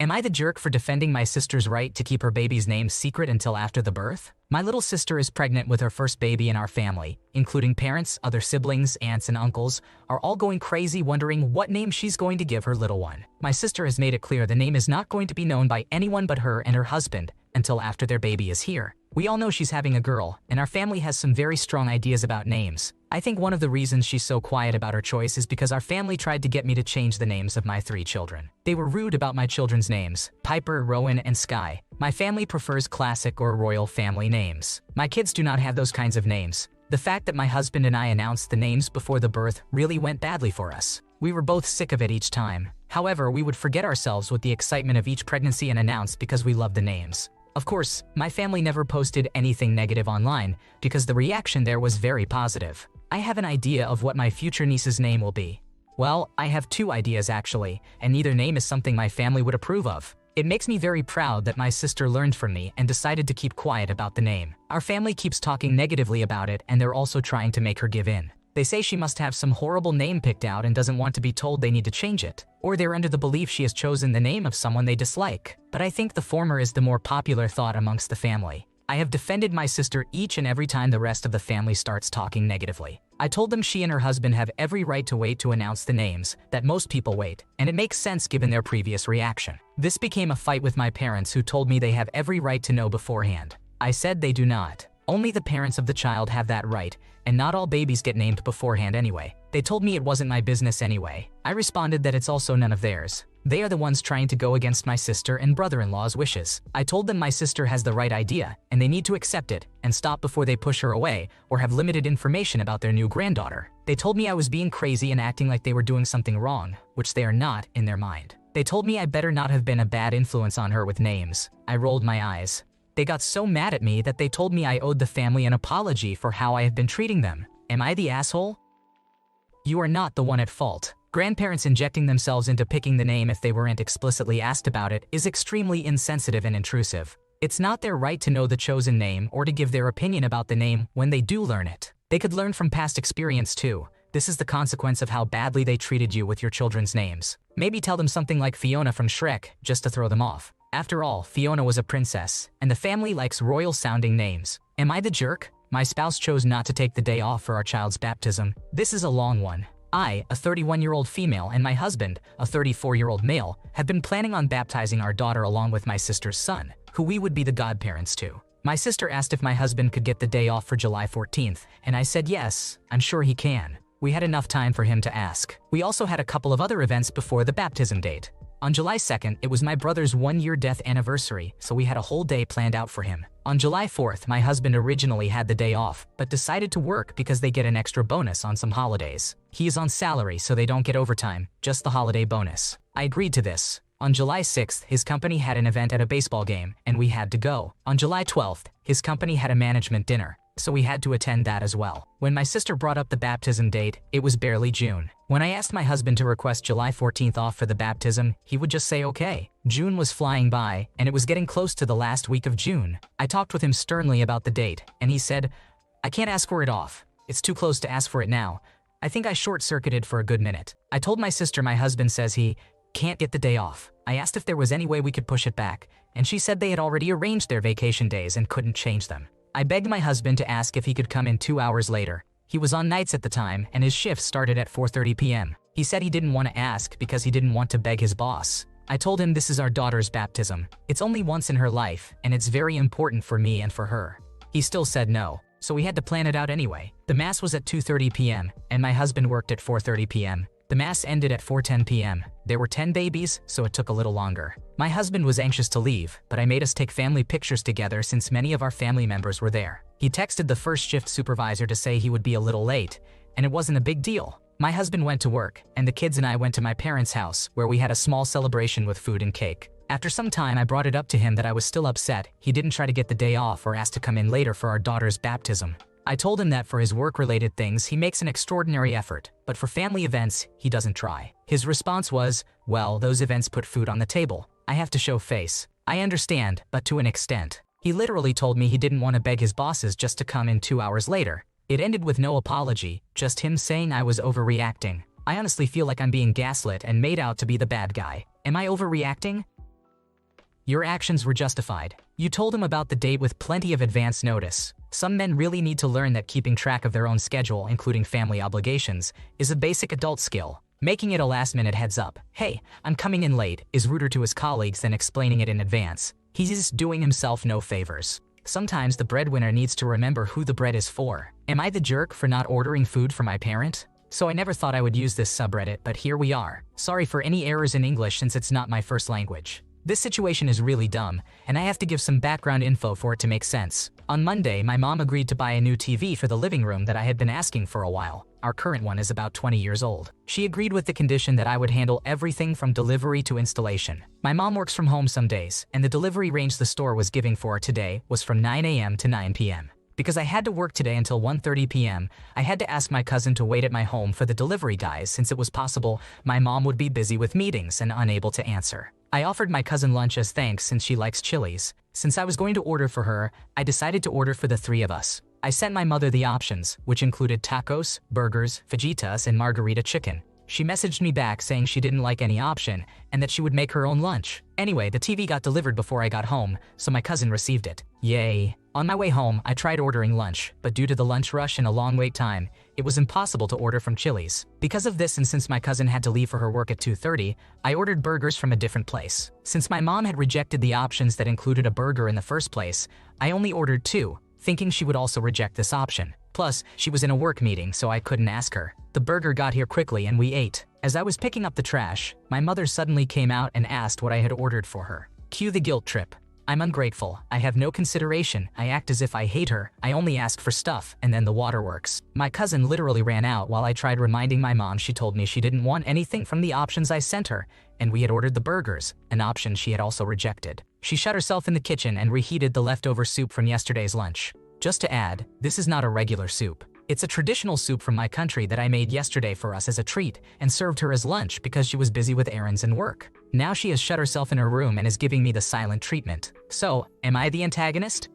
Am I the jerk for defending my sister's right to keep her baby's name secret until after the birth? My little sister is pregnant with her first baby in our family, including parents, other siblings, aunts, and uncles, are all going crazy wondering what name she's going to give her little one. My sister has made it clear the name is not going to be known by anyone but her and her husband until after their baby is here. We all know she's having a girl, and our family has some very strong ideas about names. I think one of the reasons she's so quiet about her choice is because our family tried to get me to change the names of my 3 children. They were rude about my children's names, Piper, Rowan, and Sky. My family prefers classic or royal family names. My kids do not have those kinds of names. The fact that my husband and I announced the names before the birth really went badly for us. We were both sick of it each time. However, we would forget ourselves with the excitement of each pregnancy and announce because we loved the names. Of course, my family never posted anything negative online because the reaction there was very positive. I have an idea of what my future niece's name will be. Well, I have 2 ideas actually, and neither name is something my family would approve of. It makes me very proud that my sister learned from me and decided to keep quiet about the name. Our family keeps talking negatively about it, and they're also trying to make her give in. They say she must have some horrible name picked out and doesn't want to be told they need to change it. Or they're under the belief she has chosen the name of someone they dislike. But I think the former is the more popular thought amongst the family. I have defended my sister each and every time the rest of the family starts talking negatively. I told them she and her husband have every right to wait to announce the names, that most people wait, and it makes sense given their previous reaction. This became a fight with my parents who told me they have every right to know beforehand. I said they do not. Only the parents of the child have that right, and not all babies get named beforehand anyway. They told me it wasn't my business anyway. I responded that it's also none of theirs. They are the ones trying to go against my sister and brother-in-law's wishes. I told them my sister has the right idea, and they need to accept it and stop before they push her away or have limited information about their new granddaughter. They told me I was being crazy and acting like they were doing something wrong, which they are not in their mind. They told me I better not have been a bad influence on her with names. I rolled my eyes. They got so mad at me that they told me I owed the family an apology for how I have been treating them. Am I the asshole? You are not the one at fault. Grandparents injecting themselves into picking the name if they weren't explicitly asked about it is extremely insensitive and intrusive. It's not their right to know the chosen name or to give their opinion about the name when they do learn it. They could learn from past experience too. This is the consequence of how badly they treated you with your children's names. Maybe tell them something like Fiona from Shrek, just to throw them off. After all, Fiona was a princess, and the family likes royal-sounding names. Am I the jerk? My spouse chose not to take the day off for our child's baptism. This is a long one. I, a 31-year-old female, and my husband, a 34-year-old male, have been planning on baptizing our daughter along with my sister's son, who we would be the godparents to. My sister asked if my husband could get the day off for July 14th, and I said yes, I'm sure he can. We had enough time for him to ask. We also had a couple of other events before the baptism date. On July 2nd, it was my brother's 1-year death anniversary, so we had a whole day planned out for him. On July 4th, my husband originally had the day off, but decided to work because they get an extra bonus on some holidays. He is on salary, so they don't get overtime, just the holiday bonus. I agreed to this. On July 6th, his company had an event at a baseball game, and we had to go. On July 12th, his company had a management dinner, so we had to attend that as well. When my sister brought up the baptism date, it was barely June. When I asked my husband to request July 14th off for the baptism, he would just say okay. June was flying by, and it was getting close to the last week of June. I talked with him sternly about the date, and he said, I can't ask for it off. It's too close to ask for it now. I think I short-circuited for a good minute. I told my sister my husband says he can't get the day off. I asked if there was any way we could push it back, and she said they had already arranged their vacation days and couldn't change them. I begged my husband to ask if he could come in 2 hours later. He was on nights at the time, and his shift started at 4:30 p.m. He said he didn't want to ask because he didn't want to beg his boss. I told him this is our daughter's baptism. It's only once in her life, and it's very important for me and for her. He still said no, so we had to plan it out anyway. The mass was at 2:30 p.m., and my husband worked at 4:30 p.m. The mass ended at 4:10 p.m. There were 10 babies, so it took a little longer. My husband was anxious to leave, but I made us take family pictures together since many of our family members were there. He texted the first shift supervisor to say he would be a little late, and it wasn't a big deal. My husband went to work, and the kids and I went to my parents' house, where we had a small celebration with food and cake. After some time, I brought it up to him that I was still upset he didn't try to get the day off or ask to come in later for our daughter's baptism. I told him that for his work-related things, he makes an extraordinary effort, but for family events, he doesn't try. His response was, well, those events put food on the table. I have to show face. I understand, but to an extent. He literally told me he didn't want to beg his bosses just to come in 2 hours later. It ended with no apology, just him saying I was overreacting. I honestly feel like I'm being gaslit and made out to be the bad guy. Am I overreacting? Your actions were justified. You told him about the date with plenty of advance notice. Some men really need to learn that keeping track of their own schedule, including family obligations, is a basic adult skill. Making it a last-minute heads-up, "Hey, I'm coming in late," is ruder to his colleagues than explaining it in advance. He's doing himself no favors. Sometimes the breadwinner needs to remember who the bread is for. Am I the jerk for not ordering food for my parent? So I never thought I would use this subreddit, but here we are. Sorry for any errors in English since it's not my first language. This situation is really dumb, and I have to give some background info for it to make sense. On Monday, my mom agreed to buy a new TV for the living room that I had been asking for a while. Our current one is about 20 years old. She agreed with the condition that I would handle everything from delivery to installation. My mom works from home some days, and the delivery range the store was giving for today was from 9 a.m. to 9 p.m. Because I had to work today until 1:30 p.m., I had to ask my cousin to wait at my home for the delivery guys since it was possible my mom would be busy with meetings and unable to answer. I offered my cousin lunch as thanks since she likes Chili's. Since I was going to order for her, I decided to order for the three of us. I sent my mother the options, which included tacos, burgers, fajitas, and margarita chicken. She messaged me back saying she didn't like any option and that she would make her own lunch. Anyway, the TV got delivered before I got home, so my cousin received it. Yay! On my way home, I tried ordering lunch, but due to the lunch rush and a long wait time, it was impossible to order from Chili's. Because of this and since my cousin had to leave for her work at 2:30, I ordered burgers from a different place. Since my mom had rejected the options that included a burger in the first place, I only ordered two, thinking she would also reject this option. Plus, she was in a work meeting, so I couldn't ask her. The burger got here quickly and we ate. As I was picking up the trash, my mother suddenly came out and asked what I had ordered for her. Cue the guilt trip. I'm ungrateful. I have no consideration. I act as if I hate her. I only ask for stuff, and then the waterworks. My cousin literally ran out while I tried reminding my mom. She told me she didn't want anything from the options I sent her, and we had ordered the burgers, an option she had also rejected. She shut herself in the kitchen and reheated the leftover soup from yesterday's lunch. Just to add, this is not a regular soup. It's a traditional soup from my country that I made yesterday for us as a treat and served her as lunch because she was busy with errands and work. Now she has shut herself in her room and is giving me the silent treatment. So, am I the antagonist?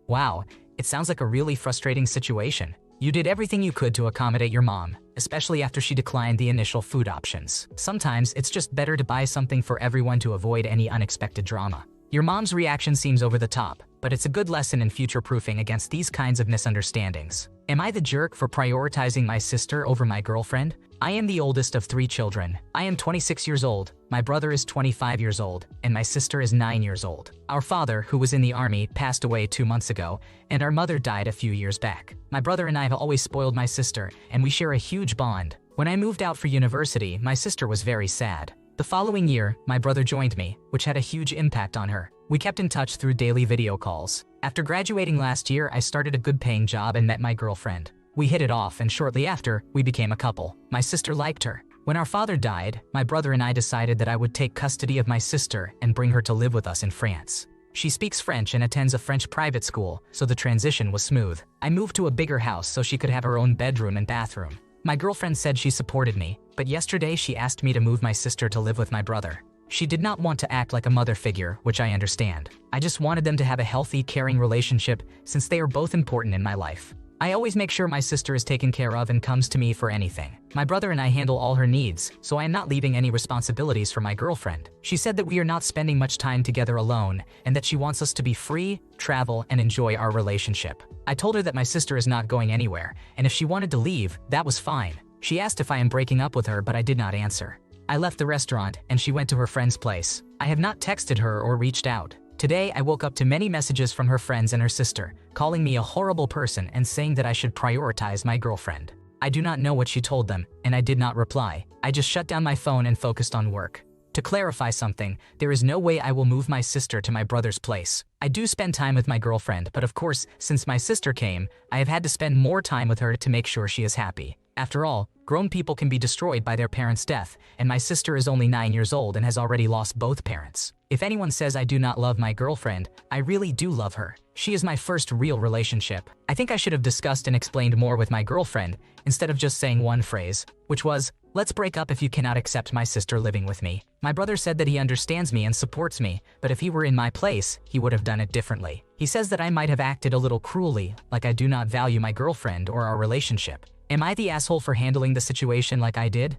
Wow, it sounds like a really frustrating situation. You did everything you could to accommodate your mom, especially after she declined the initial food options. Sometimes it's just better to buy something for everyone to avoid any unexpected drama. Your mom's reaction seems over the top, but it's a good lesson in future-proofing against these kinds of misunderstandings. Am I the jerk for prioritizing my sister over my girlfriend? I am the oldest of 3 children. I am 26 years old, my brother is 25 years old, and my sister is 9 years old. Our father, who was in the army, passed away 2 months ago, and our mother died a few years back. My brother and I have always spoiled my sister, and we share a huge bond. When I moved out for university, my sister was very sad. The following year, my brother joined me, which had a huge impact on her. We kept in touch through daily video calls. After graduating last year, I started a good-paying job and met my girlfriend. We hit it off, and shortly after, we became a couple. My sister liked her. When our father died, my brother and I decided that I would take custody of my sister and bring her to live with us in France. She speaks French and attends a French private school, so the transition was smooth. I moved to a bigger house so she could have her own bedroom and bathroom. My girlfriend said she supported me, but yesterday she asked me to move my sister to live with my brother. She did not want to act like a mother figure, which I understand. I just wanted them to have a healthy, caring relationship since they are both important in my life. I always make sure my sister is taken care of and comes to me for anything. My brother and I handle all her needs, so I am not leaving any responsibilities for my girlfriend. She said that we are not spending much time together alone and that she wants us to be free, travel, and enjoy our relationship. I told her that my sister is not going anywhere, and if she wanted to leave, that was fine. She asked if I am breaking up with her, but I did not answer. I left the restaurant and she went to her friend's place. I have not texted her or reached out. Today, I woke up to many messages from her friends and her sister, calling me a horrible person and saying that I should prioritize my girlfriend. I do not know what she told them, and I did not reply. I just shut down my phone and focused on work. To clarify something, there is no way I will move my sister to my brother's place. I do spend time with my girlfriend, but of course, since my sister came, I have had to spend more time with her to make sure she is happy. After all, grown people can be destroyed by their parents' death, and my sister is only 9 years old and has already lost both parents. If anyone says I do not love my girlfriend, I really do love her. She is my first real relationship. I think I should have discussed and explained more with my girlfriend, instead of just saying one phrase, which was, "Let's break up if you cannot accept my sister living with me." My brother said that he understands me and supports me, but if he were in my place, he would have done it differently. He says that I might have acted a little cruelly, like I do not value my girlfriend or our relationship. Am I the asshole for handling the situation like I did?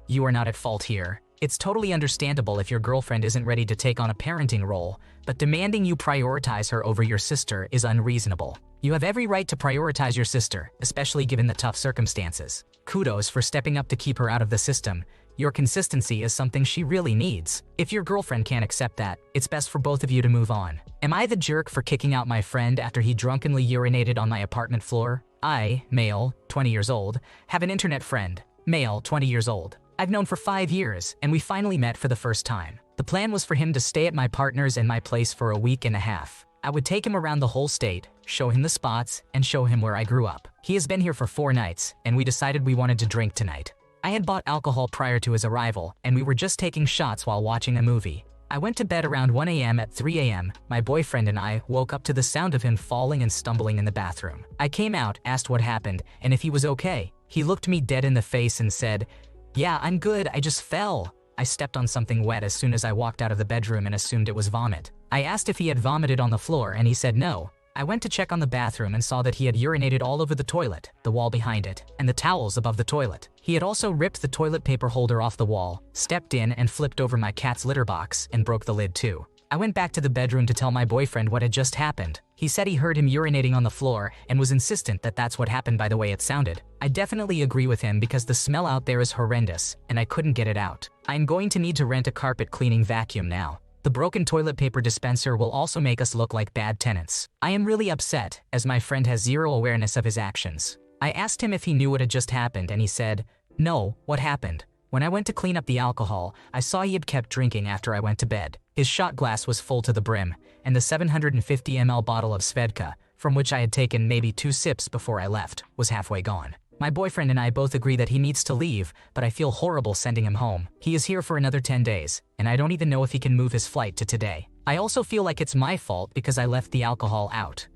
You are not at fault here. It's totally understandable if your girlfriend isn't ready to take on a parenting role, but demanding you prioritize her over your sister is unreasonable. You have every right to prioritize your sister, especially given the tough circumstances. Kudos for stepping up to keep her out of the system. Your consistency is something she really needs. If your girlfriend can't accept that, it's best for both of you to move on. Am I the jerk for kicking out my friend after he drunkenly urinated on my apartment floor? I, male, 20 years old, have an internet friend, male, 20 years old. I've known for 5 years, and we finally met for the first time. The plan was for him to stay at my partner's and my place for a week and a half. I would take him around the whole state, show him the spots, and show him where I grew up. He has been here for 4 nights, and we decided we wanted to drink tonight. I had bought alcohol prior to his arrival, and we were just taking shots while watching a movie. I went to bed around 1 a.m. At 3 a.m., my boyfriend and I woke up to the sound of him falling and stumbling in the bathroom. I came out, asked what happened, and if he was okay. He looked me dead in the face and said, "Yeah, I'm good, I just fell." I stepped on something wet as soon as I walked out of the bedroom and assumed it was vomit. I asked if he had vomited on the floor and he said no. I went to check on the bathroom and saw that he had urinated all over the toilet, the wall behind it, and the towels above the toilet. He had also ripped the toilet paper holder off the wall, stepped in and flipped over my cat's litter box and broke the lid too. I went back to the bedroom to tell my boyfriend what had just happened. He said he heard him urinating on the floor and was insistent that that's what happened by the way it sounded. I definitely agree with him because the smell out there is horrendous and I couldn't get it out. I'm going to need to rent a carpet cleaning vacuum now. The broken toilet paper dispenser will also make us look like bad tenants. I am really upset as my friend has zero awareness of his actions. I asked him if he knew what had just happened and he said, "No, what happened?" When I went to clean up the alcohol, I saw he had kept drinking after I went to bed. His shot glass was full to the brim, and the 750 ml bottle of Svedka, from which I had taken maybe 2 sips before I left, was halfway gone. My boyfriend and I both agree that he needs to leave, but I feel horrible sending him home. He is here for another 10 days, and I don't even know if he can move his flight to today. I also feel like it's my fault because I left the alcohol out.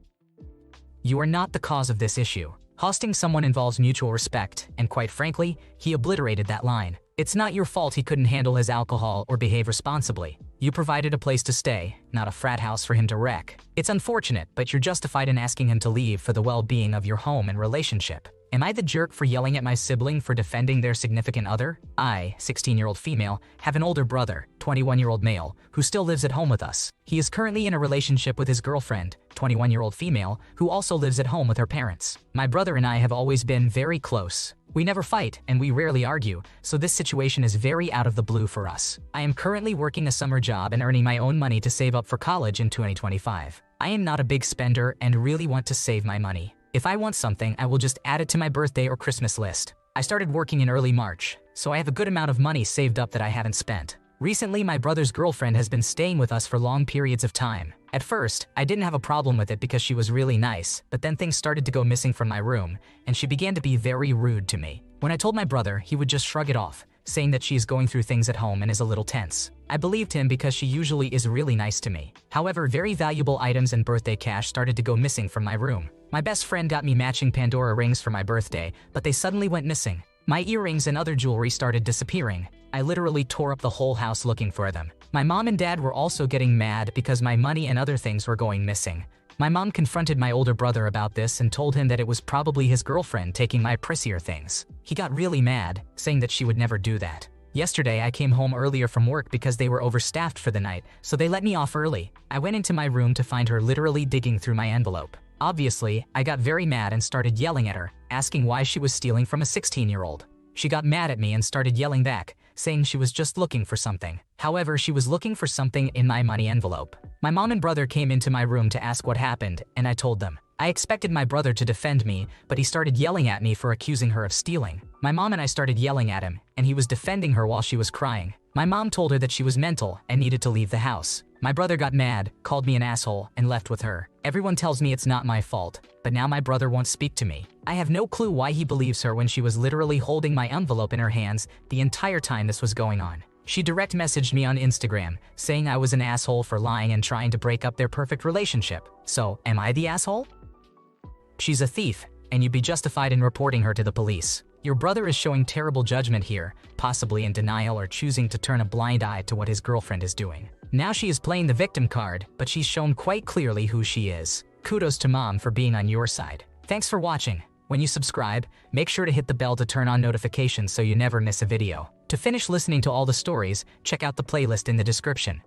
You are not the cause of this issue. Hosting someone involves mutual respect, and quite frankly, he obliterated that line. It's not your fault he couldn't handle his alcohol or behave responsibly. You provided a place to stay, not a frat house for him to wreck. It's unfortunate, but you're justified in asking him to leave for the well-being of your home and relationship. Am I the jerk for yelling at my sibling for defending their significant other? I, 16-year-old female, have an older brother, 21-year-old male, who still lives at home with us. He is currently in a relationship with his girlfriend, 21-year-old female, who also lives at home with her parents. My brother and I have always been very close. We never fight, and we rarely argue, so this situation is very out of the blue for us. I am currently working a summer job and earning my own money to save up for college in 2025. I am not a big spender and really want to save my money. If I want something, I will just add it to my birthday or Christmas list. I started working in early March, so I have a good amount of money saved up that I haven't spent. Recently, my brother's girlfriend has been staying with us for long periods of time. At first, I didn't have a problem with it because she was really nice, but then things started to go missing from my room, and she began to be very rude to me. When I told my brother, he would just shrug it off, saying that she is going through things at home and is a little tense. I believed him because she usually is really nice to me. However, very valuable items and birthday cash started to go missing from my room. My best friend got me matching Pandora rings for my birthday, but they suddenly went missing. My earrings and other jewelry started disappearing. I literally tore up the whole house looking for them. My mom and dad were also getting mad because my money and other things were going missing. My mom confronted my older brother about this and told him that it was probably his girlfriend taking my pricier things. He got really mad, saying that she would never do that. Yesterday, I came home earlier from work because they were overstaffed for the night, so they let me off early. I went into my room to find her literally digging through my envelope. Obviously, I got very mad and started yelling at her, asking why she was stealing from a 16-year-old. She got mad at me and started yelling back, saying she was just looking for something. However, she was looking for something in my money envelope. My mom and brother came into my room to ask what happened, and I told them. I expected my brother to defend me, but he started yelling at me for accusing her of stealing. My mom and I started yelling at him, and he was defending her while she was crying. My mom told her that she was mental and needed to leave the house. My brother got mad, called me an asshole, and left with her. Everyone tells me it's not my fault, but now my brother won't speak to me. I have no clue why he believes her when she was literally holding my envelope in her hands the entire time this was going on. She direct messaged me on Instagram, saying I was an asshole for lying and trying to break up their perfect relationship. So, am I the asshole? She's a thief, and you'd be justified in reporting her to the police. Your brother is showing terrible judgment here, possibly in denial or choosing to turn a blind eye to what his girlfriend is doing. Now she is playing the victim card, but she's shown quite clearly who she is. Kudos to mom for being on your side. Thanks for watching. When you subscribe, make sure to hit the bell to turn on notifications so you never miss a video. To To finish listening to all the stories, check out the playlist in the description.